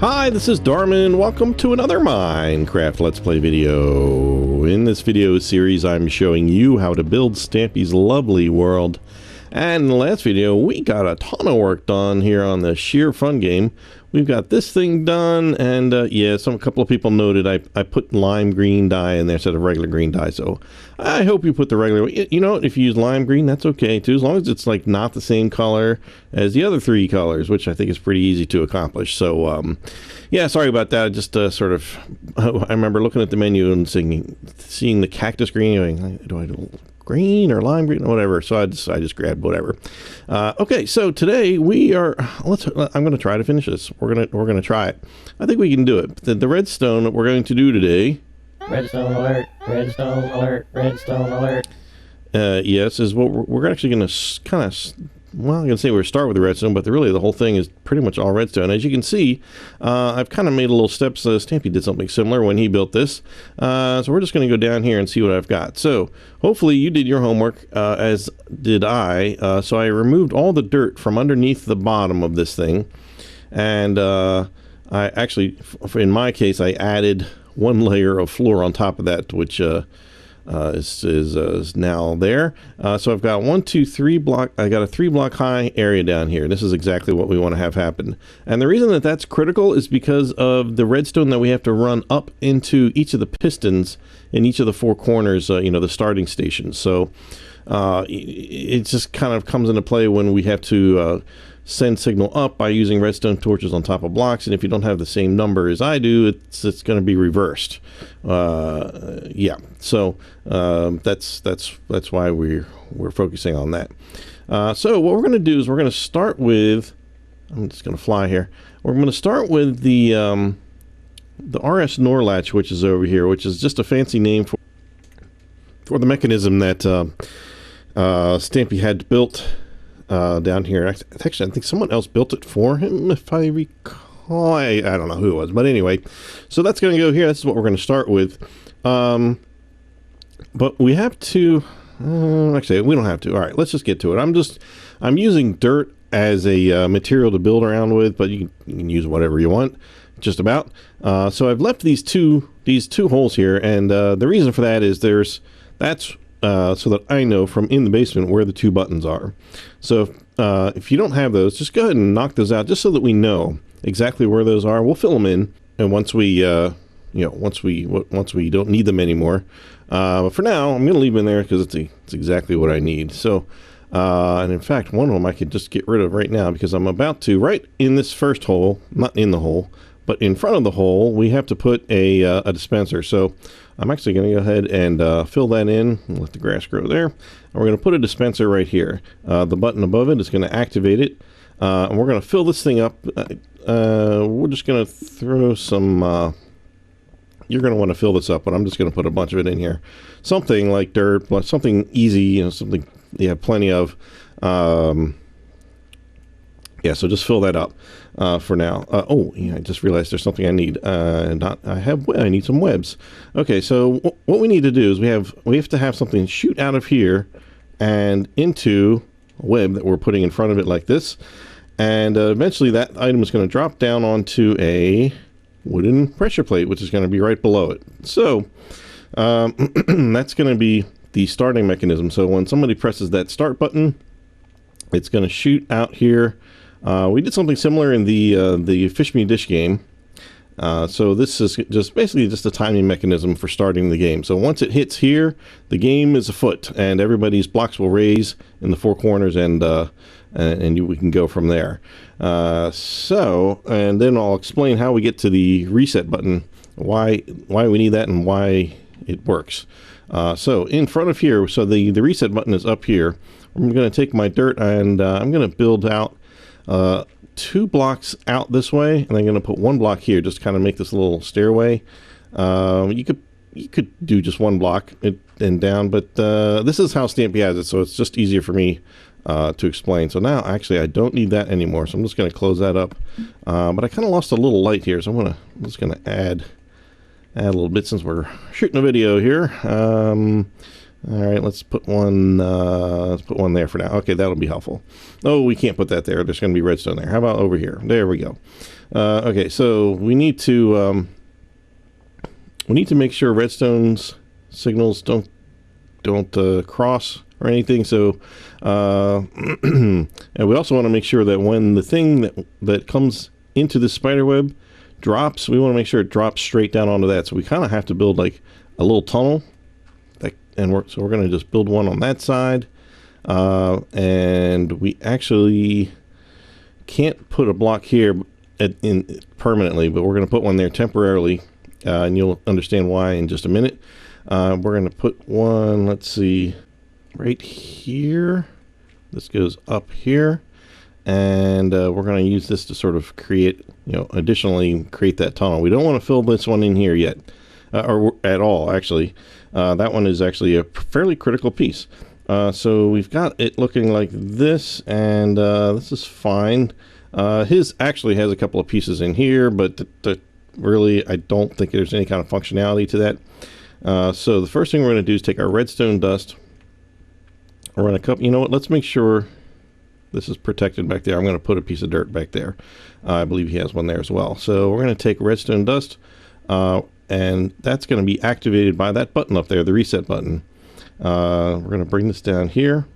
Hi, this is Darman. Welcome to another Minecraft Let's Play video. In this video series, I'm showing you how to build Stampy's lovely world. And in the last video, we got a ton of work done here on the Shear fun game. We've got this thing done, and yeah, a couple of people noted I put lime green dye in there instead of regular green dye, so I hope you put the regular. You know, if you use lime green, that's okay too, as long as it's like not the same color as the other three colors, which I think is pretty easy to accomplish. So yeah, sorry about that. I just I remember looking at the menu and seeing the cactus green, going, do I do green or lime green or whatever? So I just grabbed whatever. Okay, so today we are. I'm going to try to finish this. We're gonna try it. I think we can do it. The redstone that we're going to do today. Redstone alert! Redstone alert! Redstone alert! Yes, is what we're actually going to kind of. Well, I'm going to say we're start with the redstone, but really the whole thing is pretty much all redstone. As you can see, I've kind of made a little steps. Stampy did something similar when he built this. So we're just going to go down here and see what I've got. So hopefully you did your homework, as did I. So I removed all the dirt from underneath the bottom of this thing. And I actually, in my case, I added one layer of floor on top of that, which is now there. So I've got 1, 2, 3 block. I got a 3 block high area down here. This is exactly what we want to have happen. And the reason that that's critical is because of the redstone that we have to run up into each of the pistons in each of the 4 corners, you know, the starting stations. So it just kind of comes into play when we have to send signal up by using redstone torches on top of blocks, and if you don't have the same number as I do, it's going to be reversed. Yeah, so that's why we're focusing on that. So what we're going to do is we're going to start with. I'm just going to fly here. We're going to start with the RS NOR latch, which is over here, which is just a fancy name for the mechanism that Stampy had built. Down here. Actually, I think someone else built it for him, if I recall. I don't know who it was, but anyway. So that's going to go here. This is what we're going to start with. But we have to. Actually, we don't have to. All right, let's just get to it. I'm using dirt as a material to build around with, but you can use whatever you want, just about. So I've left these two holes here, and the reason for that is that's so that I know from in the basement where the 2 buttons are. So if you don't have those, just go ahead and knock those out, just so that we know exactly where those are. We'll fill them in, and once we once we don't need them anymore. But for now, I'm going to leave them in there because it's exactly what I need. So and in fact, one of them I could just get rid of right now, because I'm about to, right in this first hole, not in the hole, but in front of the hole, we have to put a dispenser. So I'm actually going to go ahead and fill that in and let the grass grow there. And we're going to put a dispenser right here. The button above it is going to activate it. And we're going to fill this thing up. We're just going to throw some. You're going to want to fill this up, but I'm just going to put a bunch of it in here. Something like dirt, something easy, you know, something you have plenty of. Yeah, so just fill that up for now. Oh, yeah, I just realized there's something I need. I need some webs. Okay, so what we need to do is we have to have something shoot out of here and into a web that we're putting in front of it like this. And eventually that item is going to drop down onto a wooden pressure plate, which is going to be right below it. So that's going to be the starting mechanism. So when somebody presses that start button, it's going to shoot out here. We did something similar in the Fish Me Dish game. So this is basically just a timing mechanism for starting the game. So once it hits here, the game is afoot, and everybody's blocks will raise in the 4 corners, and we can go from there. And then I'll explain how we get to the reset button, why we need that, and why it works. So in front of here, so the reset button is up here. I'm going to take my dirt, and I'm going to build out 2 blocks out this way, and I'm going to put 1 block here, just kind of make this little stairway. You could do just 1 block and down, but this is how Stampy has it, so it's just easier for me to explain. So now, actually, I don't need that anymore, so I'm just going to close that up. But I kind of lost a little light here, so I'm just going to add a little bit since we're shooting a video here. All right, let's put one there for now. Okay, that'll be helpful. Oh, we can't put that there. There's going to be redstone there. How about over here? There we go. Okay, so we need to make sure redstone's signals don't cross or anything. So, and we also want to make sure that when the thing that comes into the spider web drops, we want to make sure it drops straight down onto that. So we kind of have to build like a little tunnel. So we're going to just build one on that side, and we actually can't put a block here in permanently, but we're going to put one there temporarily, and you'll understand why in just a minute. We're going to put one, let's see, right here. This goes up here, and we're going to use this to sort of create, additionally create that tunnel. We don't want to fill this one in here yet, or at all, actually. That one is actually a fairly critical piece. So we've got it looking like this, and this is fine. His actually has a couple of pieces in here, but really I don't think there's any kind of functionality to that. So the first thing we're going to do is take our redstone dust. We're going to cut, you know what, let's make sure this is protected back there. I'm going to put a piece of dirt back there. I believe he has one there as well. So we're going to take redstone dust, and that's going to be activated by that button up there, the reset button. We're going to bring this down here,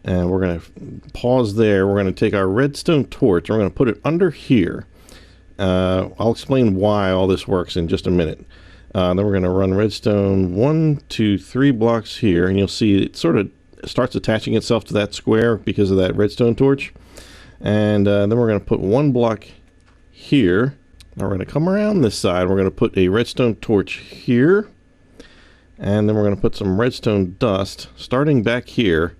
and we're going to pause there. We're going to take our redstone torch, and we're going to put it under here. I'll explain why all this works in just a minute. Then we're going to run redstone 1, 2, 3 blocks here, and you'll see it sort of starts attaching itself to that square because of that redstone torch. And then we're going to put 1 block here. Now we're going to come around this side. We're going to put a redstone torch here, and then we're going to put some redstone dust starting back here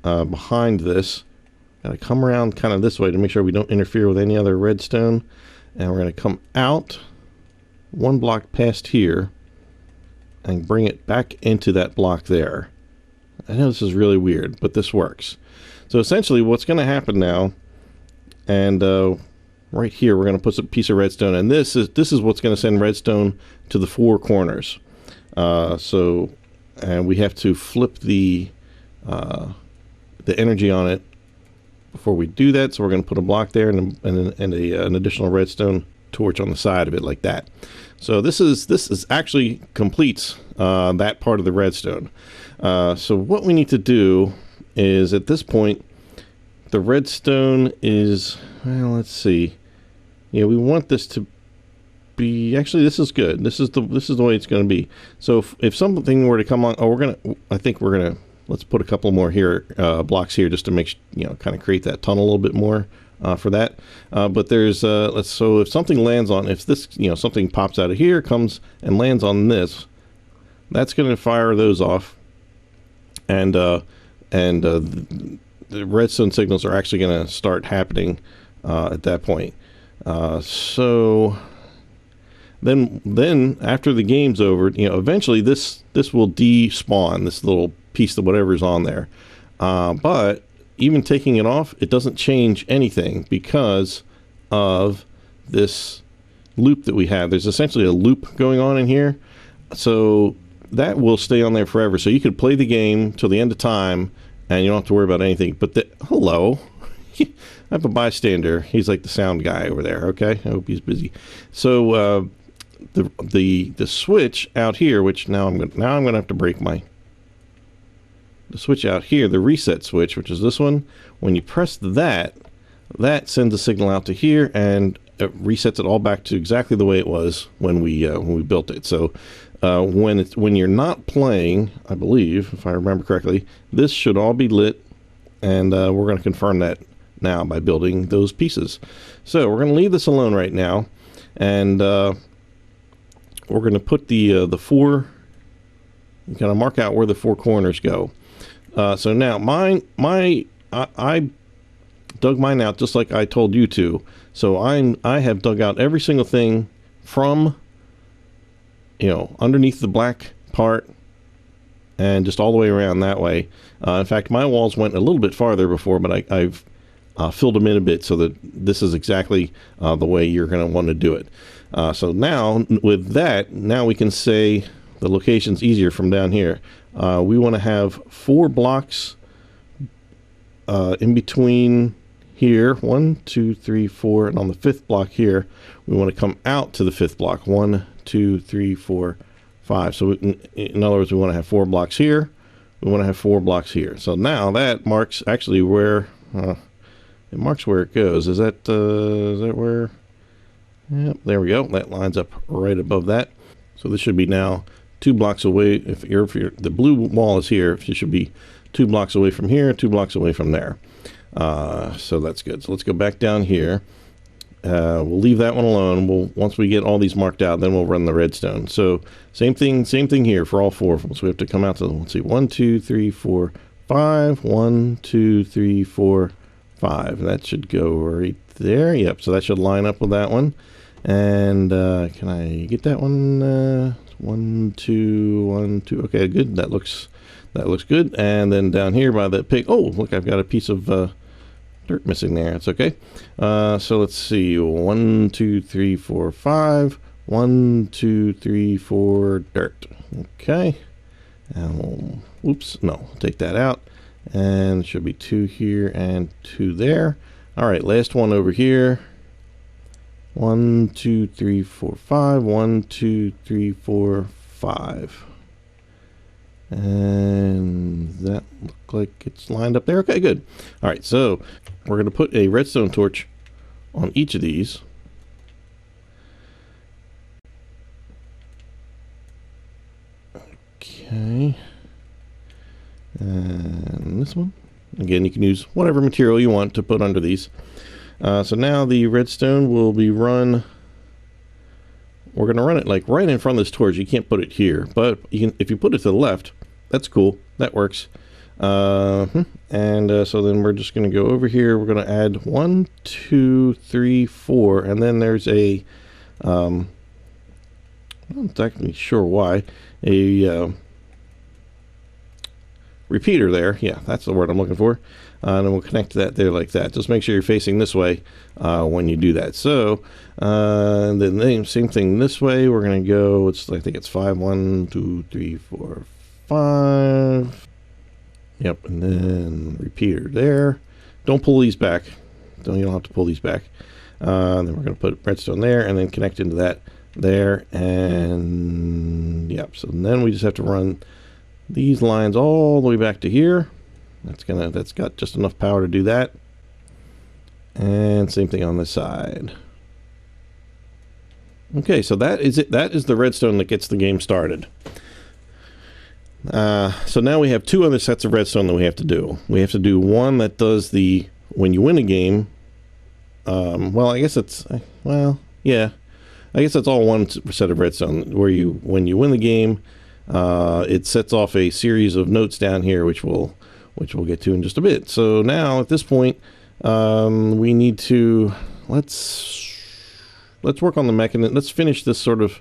behind this. Got to come around kind of this way to make sure we don't interfere with any other redstone. And we're going to come out 1 block past here and bring it back into that block there. I know this is really weird, but this works. So essentially what's going to happen now, and right here we're going to put a piece of redstone, and this is what's going to send redstone to the 4 corners. And we have to flip the energy on it before we do that. So we're going to put a block there and an additional redstone torch on the side of it like that. So this is actually completes that part of the redstone. So what we need to do is, at this point, the redstone is, well, let's see. Yeah, we want this to be, actually this is good. This is the way it's going to be. So if something were to come on, let's put a couple more here, blocks here, just to make, kind of create that tunnel a little bit more for that. But there's, so if something lands on, if this, something pops out of here, comes and lands on this, that's going to fire those off. And the redstone signals are actually going to start happening at that point. So then after the game's over, eventually this will despawn, this little piece of whatever's on there. But even taking it off, it doesn't change anything because of this loop that we have. There's essentially a loop going on in here. So that will stay on there forever. So you could play the game till the end of time and you don't have to worry about anything. But hello, I have a bystander. He's like the sound guy over there. Okay, I hope he's busy. So the switch out here, which now I'm gonna have to break the switch out here, the reset switch, which is this one. When you press that sends a signal out to here, and it resets it all back to exactly the way it was when we built it. So when you're not playing, I believe, if I remember correctly, this should all be lit, and we're going to confirm that now by building those pieces. So we're going to leave this alone right now, and we're going to put the 4, kind of mark out where the 4 corners go. So now I dug mine out just like I told you to. So I have dug out every single thing from underneath the black part and just all the way around that way. In fact, my walls went a little bit farther before, but I've filled them in a bit so that this is exactly the way you're going to want to do it. So now with that, now we can say the location's easier from down here. We want to have 4 blocks in between here. 1, 2, 3, 4, and on the 5th block here, we want to come out to the 5th block. 1, 2, 3, 4, 5. So in other words, we want to have 4 blocks here. We want to have 4 blocks here. So now that marks actually where it marks where it goes. Is that where? Yep, there we go. That lines up right above that. So this should be now 2 blocks away. If you're the blue wall is here, it should be 2 blocks away from here, 2 blocks away from there. So that's good. So let's go back down here. We'll leave that one alone. Once we get all these marked out, then we'll run the redstone. So same thing here for all 4 of them. So we have to come out to, let's see, 1, 2, 3, 4, 5. 1, 2, 3, 4, 5. That should go right there. Yep. So that should line up with that one. And can I get that one? 1, 2, 1, 2. Okay, good. That looks good. And then down here by the pig. Oh, look, I've got a piece of dirt missing there. It's okay. So let's see. 1, 2, 3, 4, 5. 1, 2, 3, 4. Dirt. Okay. And oops. No. Take that out. And it should be 2 here and 2 there. All right. Last one over here. 1, 2, 3, 4, 5. 1, 2, 3, 4, 5. And that looks like it's lined up there. Okay, good. All right, so we're going to put a redstone torch on each of these. Okay. And this one. Again, you can use whatever material you want to put under these. So now the redstone will be run. We're going to run it like right in front of this torch. You can't put it here, but you can, if you put it to the left, that's cool. That works. So then we're just going to go over here. We're going to add 1, 2, 3, 4, and then there's a, I'm not exactly sure why, a repeater there. Yeah, that's the word I'm looking for. And then we'll connect that there like that. Just make sure you're facing this way when you do that. So then the same thing this way. We're going to go, I think it's 5, 1, 2, 3, 4, 5. Yep, and then repeater there. Don't pull these back. You don't have to pull these back. Then we're going to put redstone there and then connect into that there. And yep, so then we just have to run these lines all the way back to here. That's got just enough power to do that. And same thing on this side. Okay, so that is it. That is the redstone that gets the game started. So now we have 2 other sets of redstone that we have to do. We have to do one that does the when you win a game. Well, I guess it's yeah. I guess that's all one set of redstone where when you win the game, it sets off a series of notes down here, which we'll get to in just a bit. So now at this point, we need to let's work on the mechanism. Let's finish this sort of.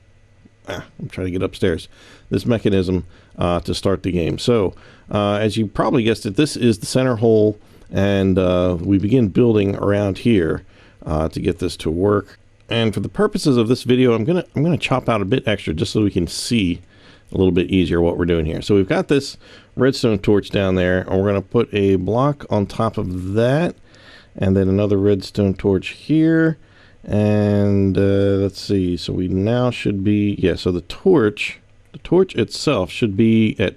I'm trying to get upstairs. This mechanism to start the game. So as you probably guessed it, this is the center hole, and we begin building around here to get this to work. And for the purposes of this video, I'm gonna chop out a bit extra just so we can see a little bit easier what we're doing here. So we've got this redstone torch down there, and we're going to put a block on top of that, and then another redstone torch here. And let's see, so we now should be, yeah, so the torch itself should be at,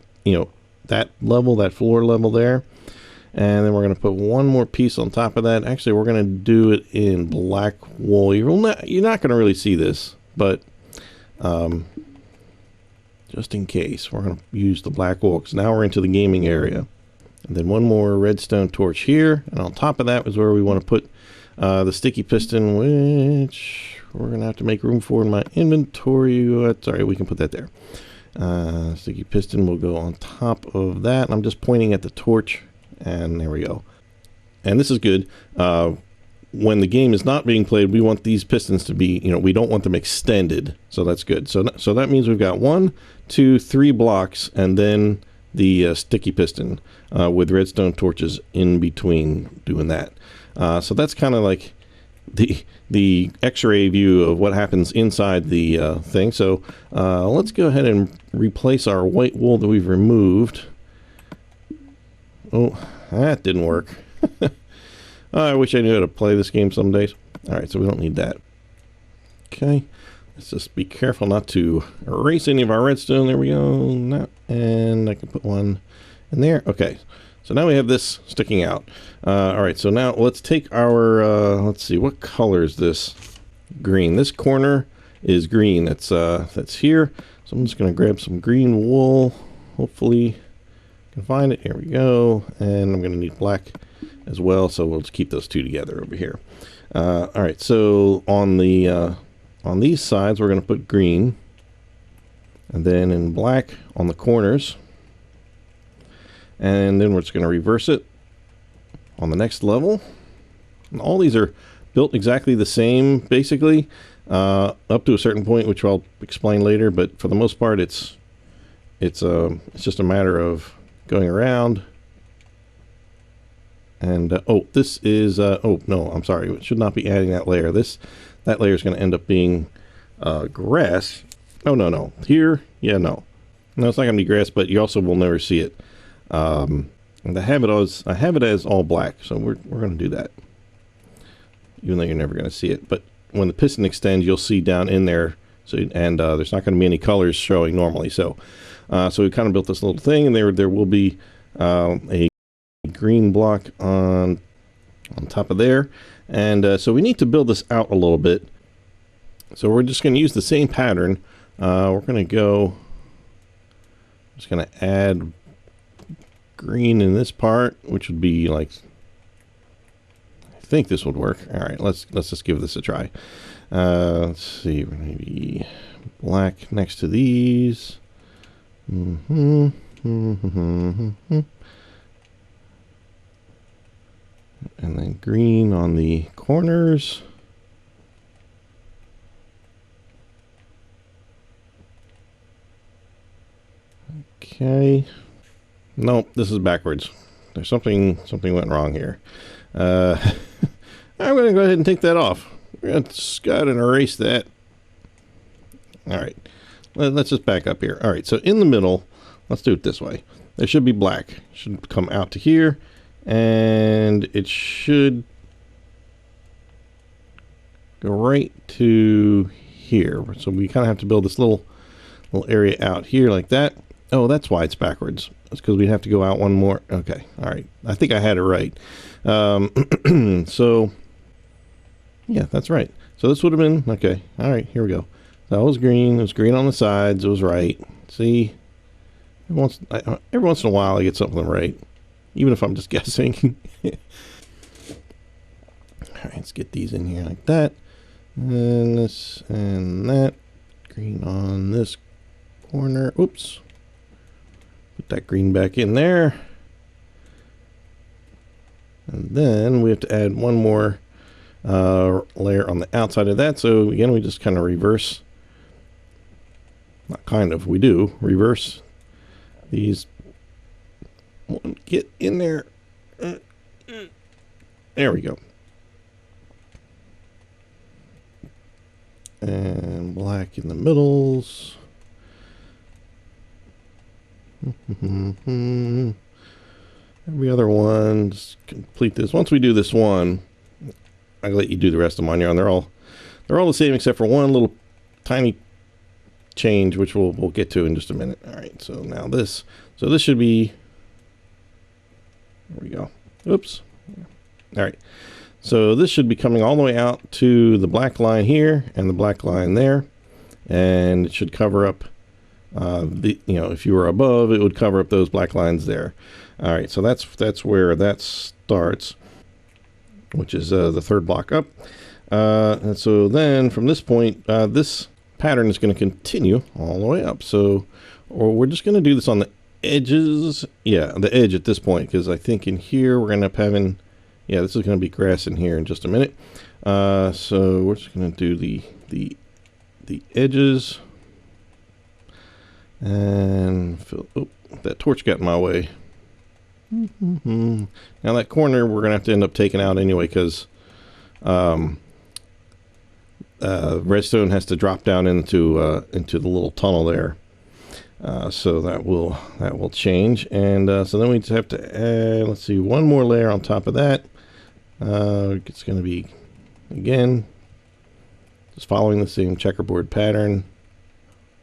that level, that floor level there. And then we're going to put one more piece on top of that. Actually, we're going to do it in black wool. You're not going to really see this, but just in case, we're going to use the black wool, because now we're into the gaming area. And then one more redstone torch here, and on top of that is where we want to put the sticky piston, which we're going to have to make room for in my inventory. Sorry, we can put that there. Sticky piston will go on top of that. I'm just pointing at the torch, and there we go. And this is good. When the game is not being played, we want these pistons to be, we don't want them extended. So that's good. So that means we've got 1, 2, 3 blocks, and then the sticky piston with redstone torches in between doing that. So that's kind of like the X-ray view of what happens inside the thing. So let's go ahead and replace our white wool that we've removed. Oh, that didn't work. I wish I knew how to play this game some days. All right, so we don't need that. Okay, let's just be careful not to erase any of our redstone. There we go. No, and I can put one in there. Okay, so now we have this sticking out. All right, so now let's take our, let's see, what color is this? Green. This corner is green. That's here. So I'm just going to grab some green wool. Hopefully I can find it. Here we go. And I'm going to need black as well, so we'll just keep those two together over here. All right, so on these sides we're going to put green, and then in black on the corners, and then we're just going to reverse it on the next level. And all these are built exactly the same, basically, up to a certain point, which I'll explain later. But for the most part, it's just a matter of going around. And oh, this is oh no, I'm sorry, it should not be adding that layer. That layer is going to end up being grass. Oh no, here, yeah, no, it's not going to be grass, but you also will never see it. And I have it as all black, so we're going to do that, even though you're never going to see it. But when the piston extends, you'll see down in there. So there's not going to be any colors showing normally. So we kind of built this little thing, and there will be a green block on top of there. And so we need to build this out a little bit. So we're just going to use the same pattern. We're going to go, just going to add green in this part, which would be like, I think this would work. All right, let's just give this a try. Let's see, maybe black next to these. And then green on the corners. Okay. Nope, this is backwards. There's something went wrong here. I'm going to go ahead and take that off. We're going to go ahead and erase that. All right. Let's just back up here. All right, so in the middle, let's do it this way. There should be black. It should come out to here, and it should go right to here. So we kind of have to build this little area out here like that. Oh, that's why it's backwards. It's because we'd have to go out one more. Okay, all right. I think I had it right. So, yeah, that's right. So this would have been, okay, all right, here we go. That was green. It was green on the sides. It was right. See, every once in a while I get something right, even if I'm just guessing. All right, let's get these in here like that. And this and that. Green on this corner. Oops. Put that green back in there. And then we have to add one more layer on the outside of that. So again, we just kind of reverse. Not kind of, we do reverse these. Get in there. There we go. And black in the middles. Every other one, just complete this. Once we do this one, I'll let you do the rest of them on your own. They're all the same except for one little tiny change, which we'll get to in just a minute. All right, so now this should be, there we go. Oops. All right, so this should be coming all the way out to the black line here and the black line there, and it should cover up if you were above, it would cover up those black lines there. All right, so that's where that starts, which is the third block up. And so then from this point, this pattern is going to continue all the way up. So, or we're just going to do this on the edges. Yeah, the edge at this point, because I think in here we're going to end up having, yeah, this is going to be grass in here in just a minute. So we're just going to do the edges. And fill, oh, that torch got in my way. Now that corner we're gonna have to end up taking out anyway, because redstone has to drop down into the little tunnel there. So that will change, and so then we just have to add, let's see, one more layer on top of that. It's going to be, again, just following the same checkerboard pattern.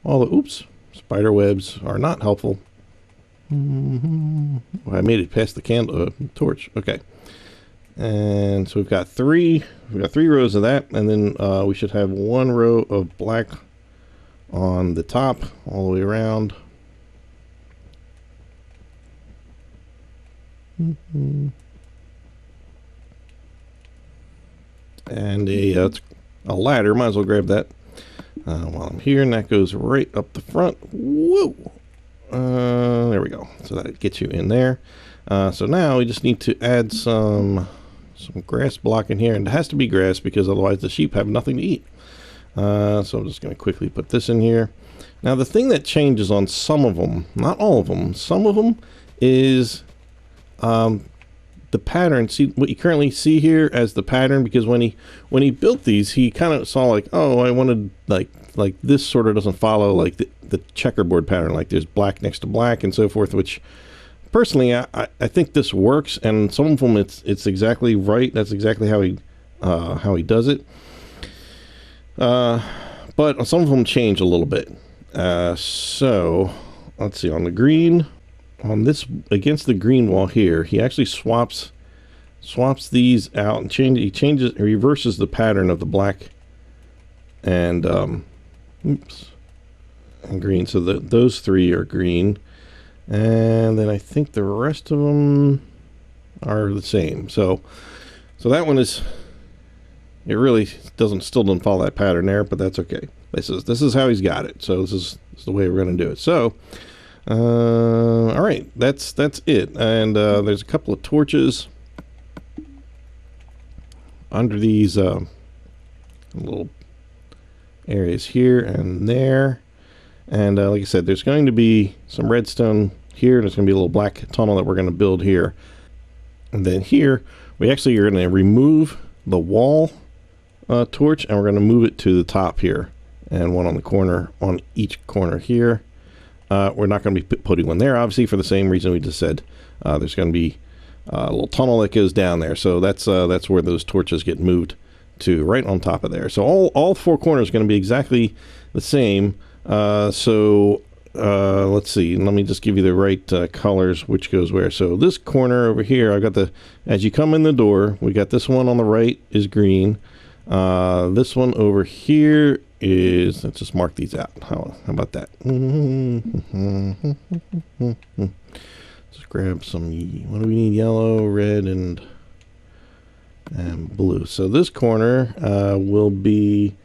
All the spider webs are not helpful. I made it past the candle torch. Okay, and so we've got three rows of that, and then we should have one row of black on the top all the way around. And a ladder, might as well grab that while I'm here, and that goes right up the front. Whoa! There we go. So that gets you in there. So now we just need to add some grass block in here, and it has to be grass because otherwise the sheep have nothing to eat. So I'm just going to quickly put this in here. Now the thing that changes on some of them, not all of them, some of them is the pattern. See what you currently see here as the pattern, because when he built these, he kind of saw like, oh, I wanted like this sort of doesn't follow like the checkerboard pattern, like there's black next to black and so forth, which personally I think this works, and some of them it's exactly right. That's exactly how he does it. But some of them change a little bit. So let's see, on the green, on this, against the green wall here, he actually swaps these out and he reverses the pattern of the black and and green. So those three are green, and then I think the rest of them are the same. So that one is, it really still doesn't follow that pattern there, but that's okay. This is how he's got it. So this is the way we're going to do it. So all right, that's it. And there's a couple of torches under these little areas here and there. And like I said, there's going to be some redstone here. There's going to be a little black tunnel that we're going to build here. And then here, we actually are going to remove the wall torch, and we're going to move it to the top here, and one on the corner, on each corner here. We're not going to be putting one there, obviously, for the same reason we just said. There's going to be a little tunnel that goes down there, so that's where those torches get moved to, right on top of there. So all four corners are going to be exactly the same. Let's see, let me just give you the right colors, which goes where. So this corner over here, I've got as you come in the door, we got this one on the right is green. This one over here is, let's just mark these out. How about that? Let's grab some, what do we need? Yellow, red, and blue. So this corner will be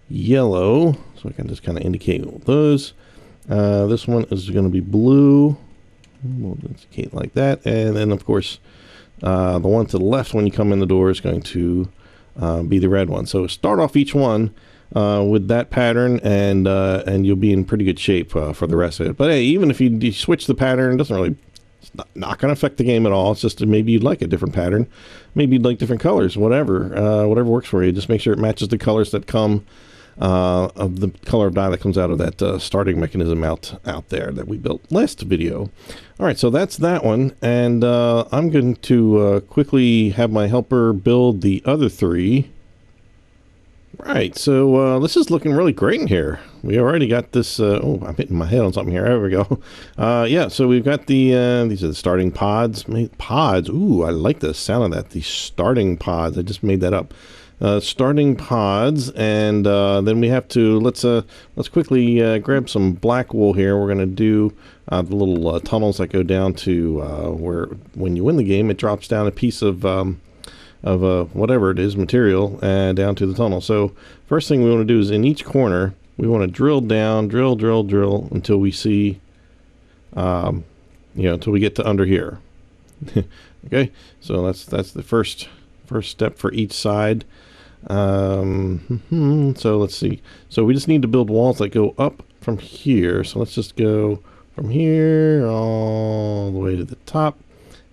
yellow, so I can just kind of indicate those. This one is going to be blue. We'll indicate like that, and then of course the one to the left when you come in the door is going to be the red one. So start off each one with that pattern, and you'll be in pretty good shape for the rest of it. But hey, even if you switch the pattern, it doesn't really, it's not going to affect the game at all. It's just maybe you'd like a different pattern, maybe you'd like different colors, whatever works for you. Just make sure it matches the colors that come of the color of dye that comes out of that starting mechanism out there that we built last video. All right, so that's that one, and I'm going to quickly have my helper build the other three. Right, so this is looking really great in here. We already got this, oh, I'm hitting my head on something here. There we go. Yeah, so we've got the, these are the starting pods. Pods, ooh, I like the sound of that. The starting pods, I just made that up. Starting pods, and then we have to, let's quickly grab some black wool here. We're going to do the little tunnels that go down to where, when you win the game, it drops down a piece of whatever it is, material, down to the tunnel. So first thing we want to do is in each corner, we want to drill down, drill until we see, until we get to under here. Okay, so that's the first step for each side. So let's see. So we just need to build walls that go up from here. So let's just go from here all the way to the top.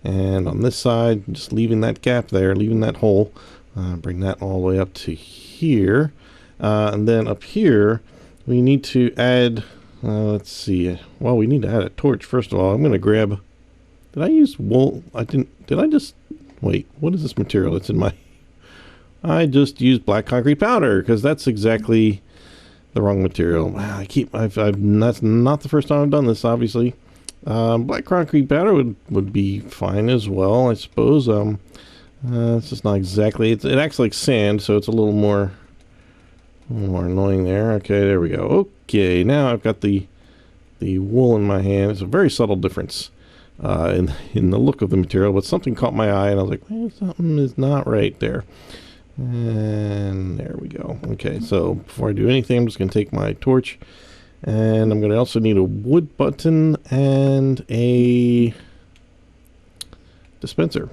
And on this side, just leaving that gap there, leaving that hole, bring that all the way up to here. And then up here, we need to add, let's see. Well, we need to add a torch first of all. I'm going to grab, did I use wool? I didn't, did I just, wait, what is this material that's in my, I just used black concrete powder because that's exactly the wrong material. Wow, that's not the first time I've done this, obviously. Black concrete powder would be fine as well, I suppose. It's just not exactly, it acts like sand, so it's a little more annoying there. Okay, there we go. Okay, now I've got the wool in my hand. It's a very subtle difference in the look of the material, but something caught my eye and I was like, well, something is not right there. And there we go. Okay, so before I do anything, I'm just going to take my torch, and I'm going to also need a wood button and a dispenser.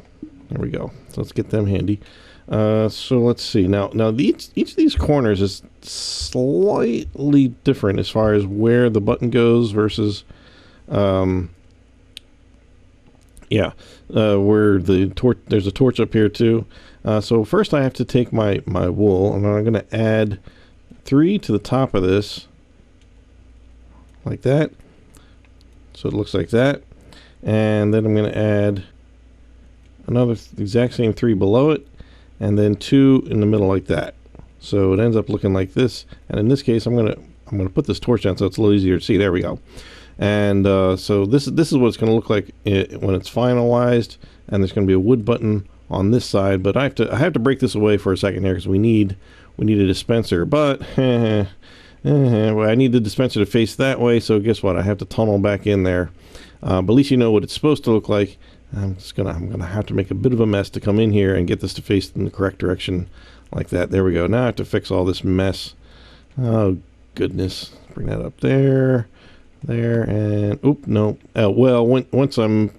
There we go. So let's get them handy. So let's see. Now each of these corners is slightly different as far as where the button goes versus, where the torch. There's a torch up here too. So first I have to take my wool, and I'm going to add 3 to the top of this, like that. So it looks like that. And then I'm going to add another exact same 3 below it, and then 2 in the middle like that. So it ends up looking like this. And in this case, I'm gonna put this torch down so it's a little easier to see. There we go. And so this is what it's going to look like when it's finalized. And there's going to be a wood button on this side, but I have to break this away for a second here because we need a dispenser. But well, I need the dispenser to face that way. So guess what? I have to tunnel back in there. But at least you know what it's supposed to look like. I'm gonna have to make a bit of a mess to come in here and get this to face in the correct direction like that. There we go. Now I have to fix all this mess. Oh goodness. Bring that up there, and oop, no. Well, once I'm,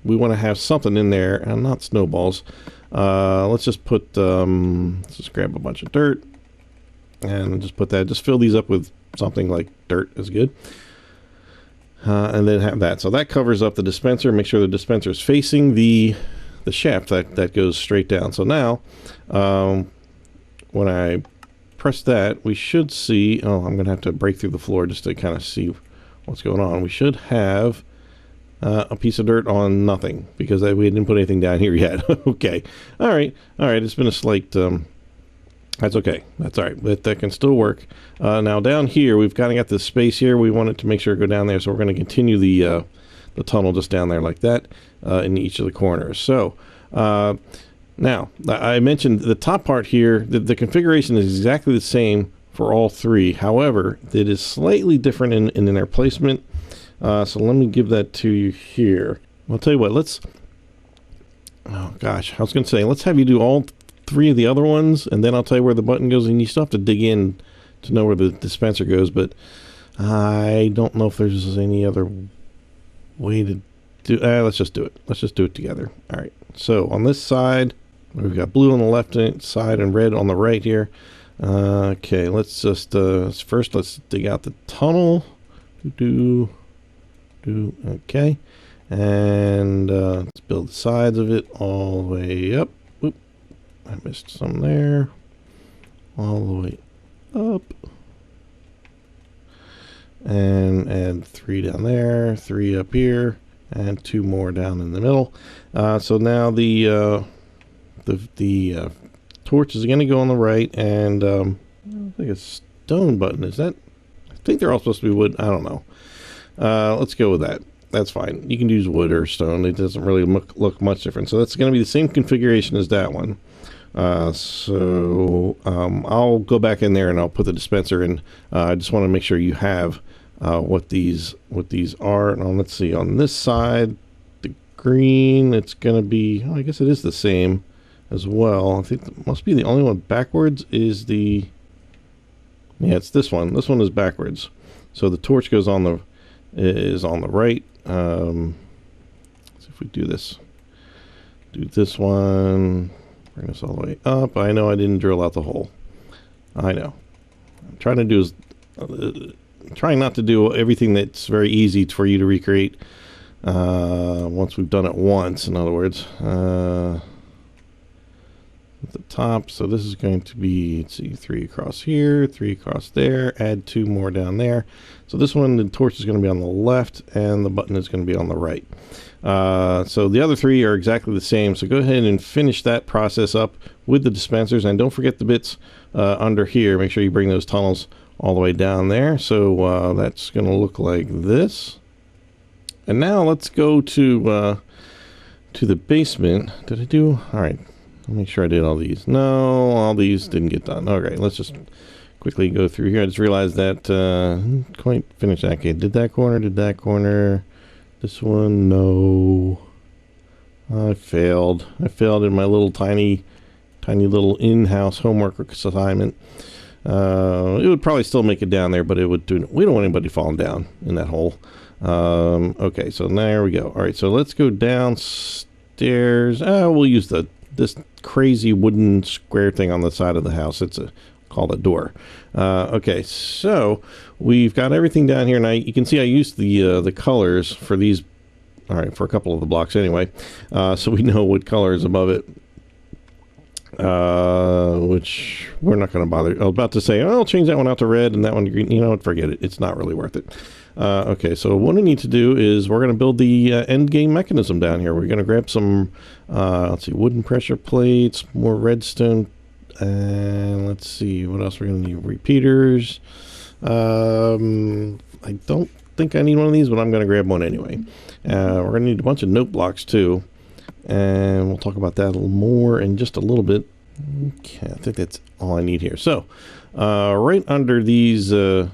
we want to have something in there and not snowballs. Let's just put, let's just grab a bunch of dirt and just put that, just fill these up with something like dirt is good. And then have that. So that covers up the dispenser. Make sure the dispenser is facing the shaft that goes straight down. So now, when I press that, we should see, I'm going to have to break through the floor just to kind of see what's going on. We should have a piece of dirt on nothing because we didn't put anything down here yet. Okay. All right. It's been a slight, that's okay. That's all right. That can still work. Now down here, we've kind of got this space here. We want it to make sure to go down there. So we're going to continue the tunnel just down there like that in each of the corners. So now I mentioned the top part here, the configuration is exactly the same for all 3. However, it is slightly different in their placement. So let me give that to you here. I'll tell you what, oh gosh, I was going to say, let's have you do all 3 of the other ones, and then I'll tell you where the button goes, and you still have to dig in to know where the dispenser goes, but I don't know if there's any other way to do, let's just do it. Let's just do it together. All right, so on this side, we've got blue on the left side and red on the right here. Okay, let's just, first let's dig out the tunnel. Okay, and let's build the sides of it all the way up. Oop, I missed some there. All the way up, and add 3 down there, 3 up here, and 2 more down in the middle. So now the torch is going to go on the right, and I think a stone button. Is that? I think they're all supposed to be wood. I don't know. Let's go with that. That's fine. You can use wood or stone. It doesn't really look much different. So that's going to be the same configuration as that one. I'll go back in there and I'll put the dispenser in. I just want to make sure you have what these are. Now let's see. On this side, the green, it's going to be, I guess it is the same as well. I think it must be the only one backwards is yeah, it's this one. This one is backwards. So the torch goes on the right. So if we do this one, bring this all the way up. I know I didn't drill out the hole. I know. I'm trying to do trying not to do everything that's very easy for you to recreate once we've done it once, in other words. at the top. So this is going to be, let's see, 3 across here, 3 across there, add 2 more down there. So this one, the torch is going to be on the left and the button is going to be on the right. So the other 3 are exactly the same. So go ahead and finish that process up with the dispensers, and don't forget the bits under here. Make sure you bring those tunnels all the way down there. So that's going to look like this. And now let's go to the basement. Did I do? All right. I'll make sure I did all these. No, all these didn't get done. Okay, let's just quickly go through here. I just realized that didn't quite finish that. Okay, did that corner, did that corner. This one, no. I failed. I failed in my little tiny little in-house homework assignment. It would probably still make it down there, but it would do. We don't want anybody falling down in that hole. Okay, so there we go. All right, so let's go downstairs. We'll use this crazy wooden square thing on the side of the house. It's called a door. Okay, so we've got everything down here, and you can see I used the colors for these. All right, for a couple of the blocks anyway, so we know what color is above it. Which we're not going to bother. I was about to say, I'll change that one out to red and that one to green. You know what? Forget it. It's not really worth it. Okay, so what we need to do is we're going to build the end game mechanism down here. We're going to grab some, let's see, wooden pressure plates, more redstone, and let's see what else we're going to need. Repeaters. I don't think I need one of these, but I'm going to grab one anyway. We're going to need a bunch of note blocks too. And we'll talk about that a little more in just a little bit. Okay, I think that's all I need here. So, right under these, where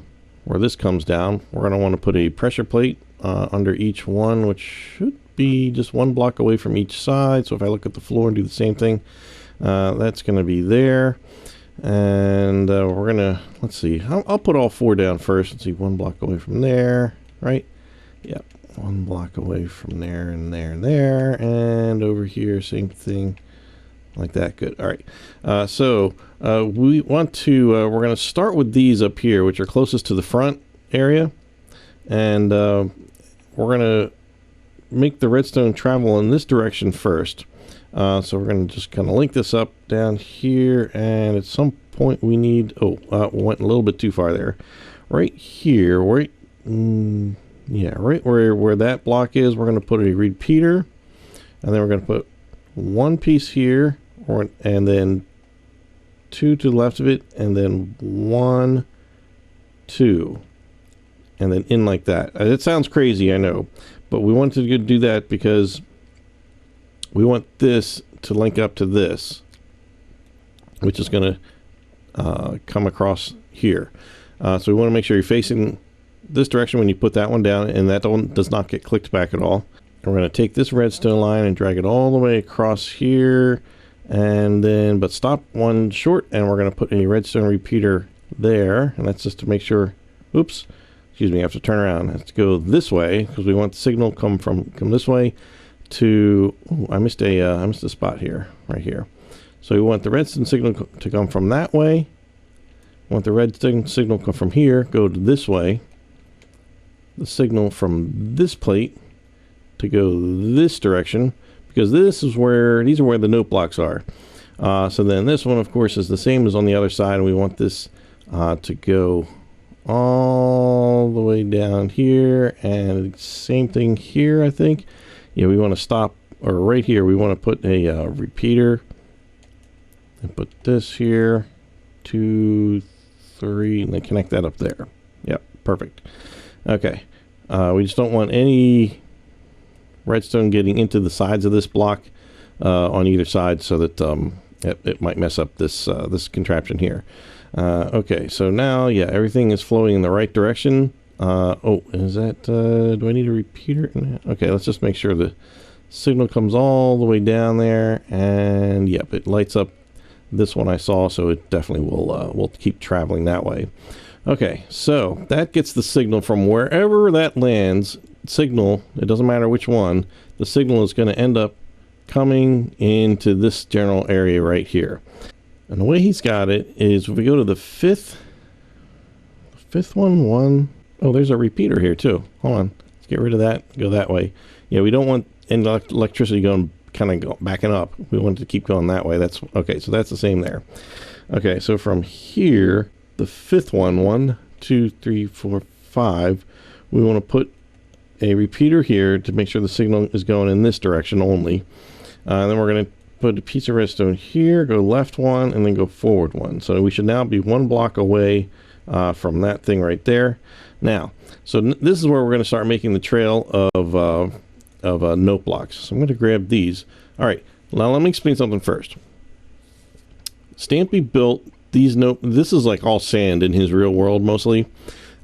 this comes down, we're going to want to put a pressure plate under each one, which should be just 1 block away from each side. So if I look at the floor and do the same thing, that's going to be there. And we're going to, let's see, I'll put all 4 down first. Let's see, 1 block away from there, right? Yep. 1 block away from there and there and there, and over here, same thing, like that. Good. All right. So we want to. We're going to start with these up here, which are closest to the front area, and we're going to make the redstone travel in this direction first. So we're going to just kind of link this up down here, and at some point we need. Went a little bit too far there. Right here, right. Yeah, right where that block is, we're going to put a repeater, and then we're going to put 1 piece here, and then 2 to the left of it, and then 1, 2, and then in like that. It sounds crazy, I know, but we wanted to do that because we want this to link up to this, which is going to come across here. So we want to make sure you're facing this direction when you put that one down, and that one does not get clicked back at all. And we're going to take this redstone line and drag it all the way across here, and then but stop one short, and we're going to put a redstone repeater there, and that's just to make sure. Oops, excuse me, I have to turn around. I have to go this way because we want the signal come this way to. Oh, I missed a spot here, right here. So we want the redstone signal to come from that way. We want the redstone signal to come from here, go to this way. The signal from this plate to go this direction, because these are where the note blocks are. So then this one, of course, is the same as on the other side, and we want this to go all the way down here, and same thing here, I think. Yeah, we want to stop, or right here, we want to put a repeater, and put this here, 2, 3, and then connect that up there. Yep, perfect. Okay, we just don't want any redstone getting into the sides of this block on either side, so that it might mess up this this contraption here. Okay, so now, yeah, everything is flowing in the right direction. Oh, is that, do I need a repeater? Okay, let's just make sure the signal comes all the way down there, and yep, it lights up this one I saw, so it definitely will keep traveling that way. Okay, so that gets the signal from wherever that lands. Signal, it doesn't matter which one, the signal is going to end up coming into this general area right here. And the way he's got it is, if we go to the fifth one, oh, there's a repeater here too. Hold on, let's get rid of that, go that way. Yeah, we don't want any electricity going kind of backing up. We want it to keep going that way. That's okay. So that's the same there. Okay, so from here, the fifth one, 1, 2, 3, 4, 5, we want to put a repeater here to make sure the signal is going in this direction only. And then we're going to put a piece of redstone here, go left one, and then go forward one. So we should now be 1 block away from that thing right there. Now, so this is where we're going to start making the trail of note blocks. So I'm going to grab these. All right, now let me explain something first. Stampy built these this is like all sand in his real world mostly.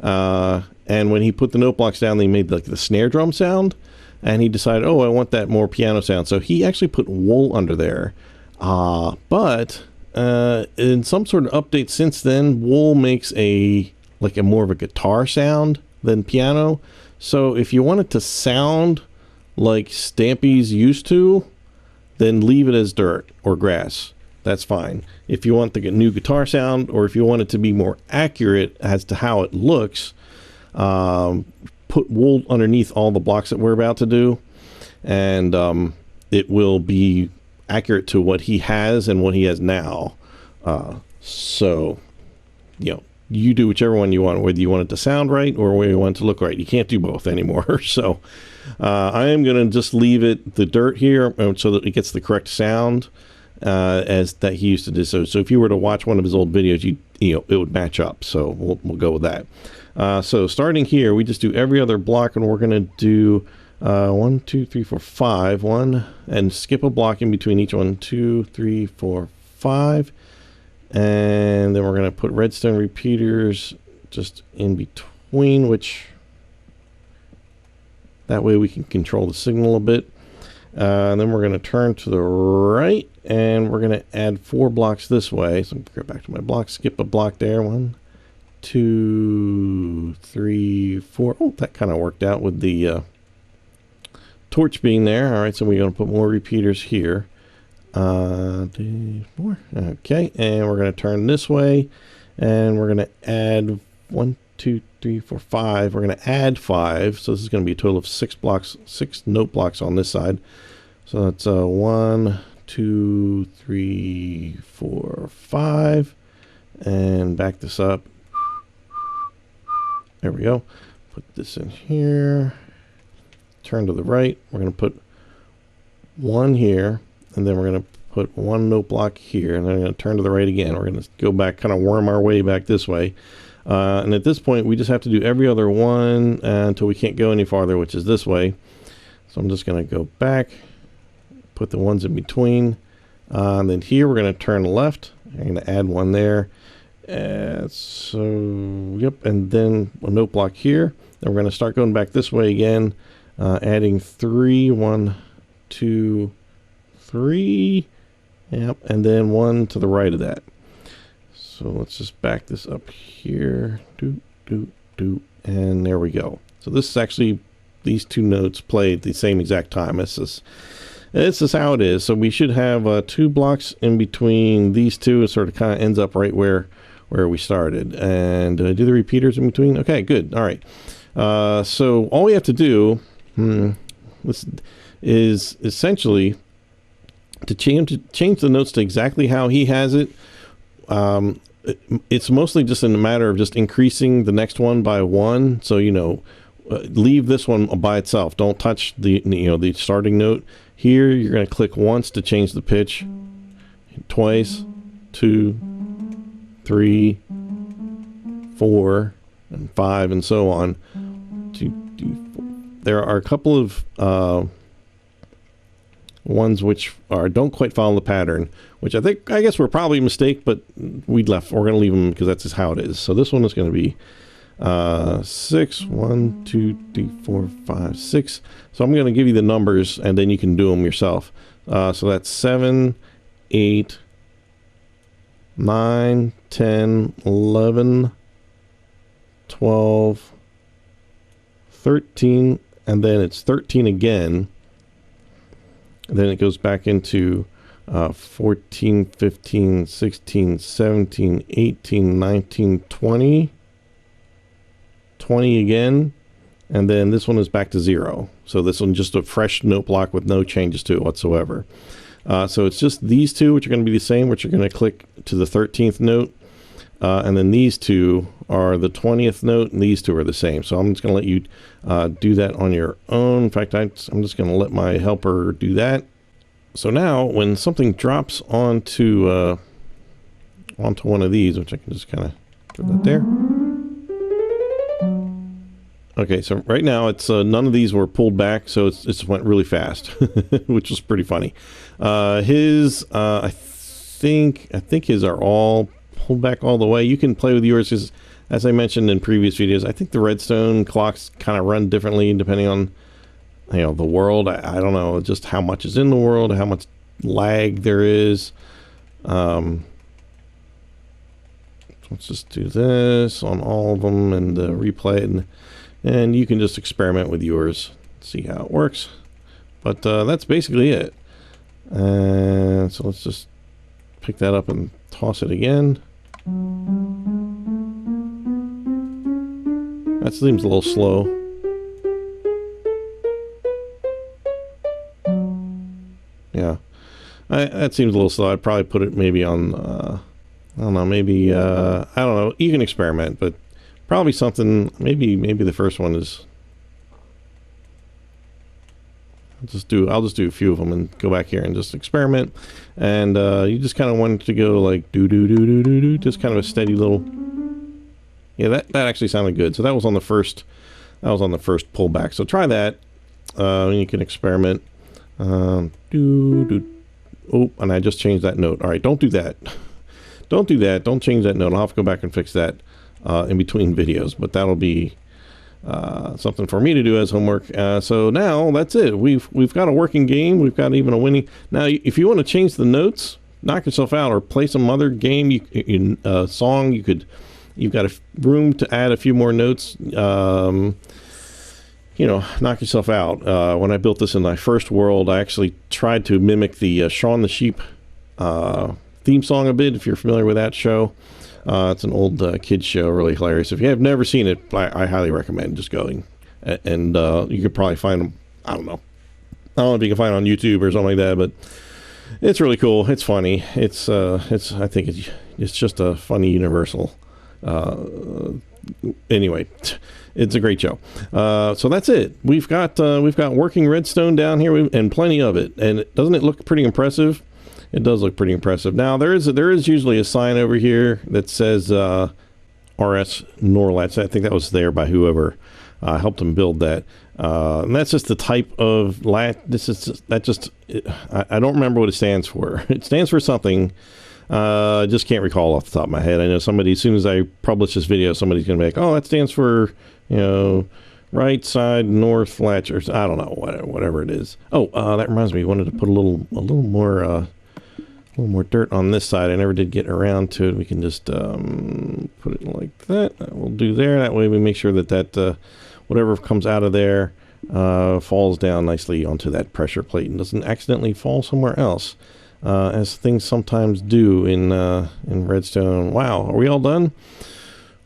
And when he put the note blocks down, they made like the snare drum sound. And he decided, oh, I want that more piano sound. So he actually put wool under there. But in some sort of update since then, wool makes a more of a guitar sound than piano. So if you want it to sound like Stampy's used to, then leave it as dirt or grass. That's fine. If you want the new guitar sound, or if you want it to be more accurate as to how it looks, put wool underneath all the blocks that we're about to do, and it will be accurate to what he has and what he has now. So, you do whichever one you want, whether you want it to sound right or whether you want it to look right. You can't do both anymore. So I am going to just leave it the dirt here so that it gets the correct sound as that he used to do. So if you were to watch one of his old videos, it would match up. So we'll go with that. So starting here, we just do every other block, and we're going to do 1, 2, 3, 4, 5. 1, and skip a block in between each one. 2, 3, 4, 5. And then we're going to put redstone repeaters just in between, which that way we can control the signal a bit. And then we're going to turn to the right, and we're going to add 4 blocks this way. So I'm going to go back to my block, skip a block there. 1, 2, 3, 4. Oh, that kind of worked out with the torch being there. All right, so we're going to put more repeaters here. 2, 4. Okay, and we're going to turn this way, and we're going to add 1, 2, 3, 4, 5. We're going to add 5. So this is going to be a total of 6 blocks, 6 note blocks on this side. So that's 1, 2, 3, 4, 5, and back this up. There we go. Put this in here. Turn to the right. We're going to put 1 here, and then we're going to put 1 note block here, and then I'm going to turn to the right again. We're going to go back, kind of worm our way back this way. And at this point, we just have to do every other one until we can't go any farther, which is this way. So I'm just going to go back, put the ones in between. And then here, we're going to turn left. I'm going to add 1 there. So, yep, and then a note block here. Then we're going to start going back this way again, adding 3, 1, 2, 3, yep, and then 1 to the right of that. So let's just back this up here, and there we go. So this is actually, these 2 notes play at the same exact time. This is how it is. So we should have 2 blocks in between these 2. It sort of kind of ends up right where we started. And do the repeaters in between? Okay, good. All right. So all we have to do is essentially to change the notes to exactly how he has it. It's mostly just in a matter of just increasing the next one by 1. So, leave this one by itself. Don't touch the starting note. Here, you're going to click once to change the pitch, twice, 2, 3, 4, and 5, and so on. 2, 3, 4. There are a couple of ones which don't quite follow the pattern, which I guess were probably a mistake, but we're going to leave them because that's just how it is. So this one is going to be 6, 1, 2, 3, 4, 5, 6. So I'm going to give you the numbers, and then you can do them yourself. So that's 7, 8, 9, 10, 11, 12, 13, and then it's 13 again. And then it goes back into 14, 15, 16, 17, 18, 19, 20. 20 again. and then this one is back to 0. So this one just a fresh note block with no changes to it whatsoever. So it's just these two, which are going to be the same, which are going to click to the 13th note. And then these two are the 20th note, and these two are the same. So I'm just going to let you do that on your own. In fact, I'm just going to let my helper do that. So now when something drops onto one of these, which I can just kind of put that there. Okay, so right now it's none of these were pulled back, so it just went really fast, which was pretty funny. His, I think his are all pulled back all the way. You can play with yours because, as I mentioned in previous videos, I think the redstone clocks kind of run differently depending on, you know, the world. I don't know just how much is in the world, how much lag there is. Let's just do this on all of them and replay it. And you can just experiment with yours, see how it works. But that's basically it. So let's just pick that up and toss it again. That seems a little slow. Yeah, that seems a little slow. I'd probably put it maybe on, I don't know, maybe, I don't know. You can experiment, but probably something, maybe the first one is, I'll just do a few of them and go back here and just experiment. And you just kind of want it to go like do, just kind of a steady little. Yeah, that actually sounded good. So that was on the first pullback. So try that. And you can experiment. Oh, and I just changed that note. All right, don't do that. Don't do that. Don't change that note. I'll have to go back and fix that in between videos. But that'll be something for me to do as homework. So now that's it. We've got a working game. We've got even a winning. Now, if you want to change the notes, knock yourself out, or play some other game, song. You've got room to add a few more notes. You know, knock yourself out. When I built this in my first world, I actually tried to mimic the Shaun the Sheep theme song a bit. If you're familiar with that show. It's an old kids show, really hilarious. If you have never seen it, I highly recommend just going. And you could probably find them, I don't know if you can find it on YouTube or something like that, but it's really cool. It's funny. I think it's just a funny universal. Anyway, it's a great show. So that's it. We've got working redstone down here and plenty of it. And doesn't it look pretty impressive? It does look pretty impressive. Now there is usually a sign over here that says RS Latch. I think that was there by whoever helped him build that. And that's just the type of latch. I don't remember what it stands for. It stands for something. I just can't recall off the top of my head. I know somebody, as soon as I publish this video, somebody's going to be like, oh, that stands for, right side north latch, or I don't know, whatever it is. Oh, that reminds me, I wanted to put a little more dirt on this side. I never did get around to it. We can just put it like that. We'll do there. That way we make sure that whatever comes out of there falls down nicely onto that pressure plate and doesn't accidentally fall somewhere else, as things sometimes do in redstone. Wow, are we all done?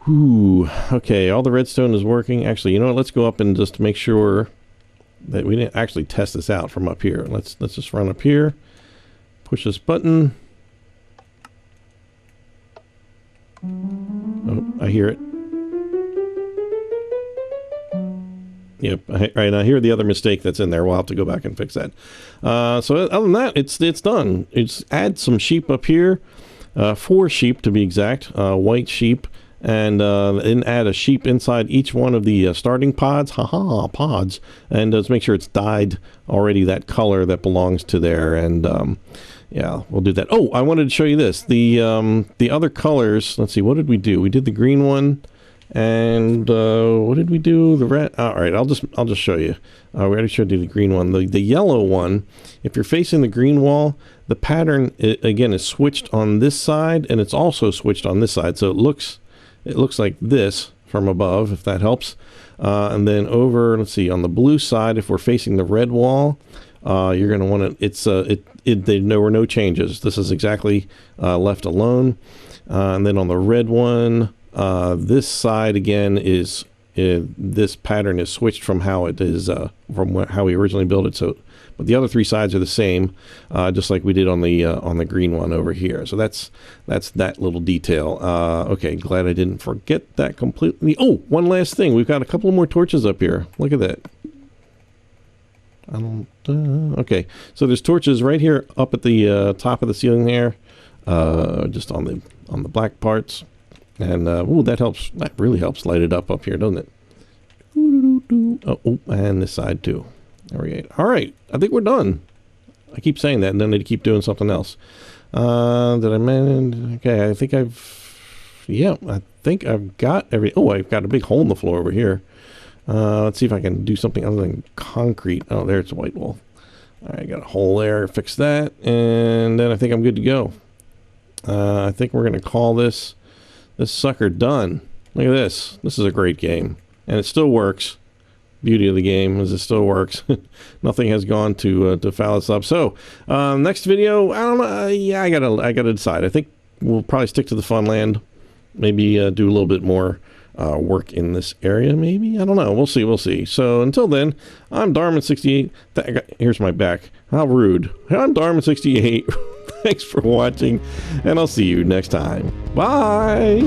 Ooh, okay, all the redstone is working. Actually, you know what? Let's go up and just make sure that we didn't actually test this out from up here. Let's just run up here. Push this button. Oh, I hear it. Yep, right. I hear the other mistake that's in there. We'll have to go back and fix that. So other than that, it's done. It's add some sheep up here, 4 sheep to be exact, white sheep, and then add a sheep inside each one of the starting pods. Pods, and just make sure it's dyed already that color that belongs to there. And yeah, we'll do that. Oh, I wanted to show you this. The other colors. Let's see. What did we do? We did the green one. And what did we do? The red. All right, I'll just show you. We already showed you the green one. The yellow one. If you're facing the green wall, the pattern again is switched on this side, and it's also switched on this side. So it looks like this from above, if that helps. And then over, let's see, on the blue side, if we're facing the red wall, you're going to want to. There were no changes. This is exactly left alone. And then on the red one. This side again is this pattern is switched from how it is how we originally built it. So, but the other three sides are the same, just like we did on the green one over here. So that's that little detail. Okay, glad I didn't forget that completely. Oh, one last thing. We've got a couple more torches up here. Look at that. Okay, so there's torches right here up at the top of the ceiling there, just on the black parts, and ooh, that helps. That really helps light it up here, doesn't it? Oh, and this side too. There we go. All right, I think we're done. I keep saying that, and then they keep doing something else. Did I manage? Okay, I think I've got every. Oh, I've got a big hole in the floor over here. Let's see if I can do something other than concrete. Oh, there's a white wall. All right, got a hole there. Fix that, and then I think I'm good to go. I think we're gonna call this sucker done. Look at this. This is a great game, and it still works. Beauty of the game is it still works. Nothing has gone to foul us up. So next video, I don't know. Yeah, I gotta decide. I think we'll probably stick to the fun land. Maybe do a little bit more work in this area. Maybe, I don't know. We'll see. So until then, I'm Darman68. Here's my back. How rude. I'm Darman68. Thanks for watching, and I'll see you next time. Bye.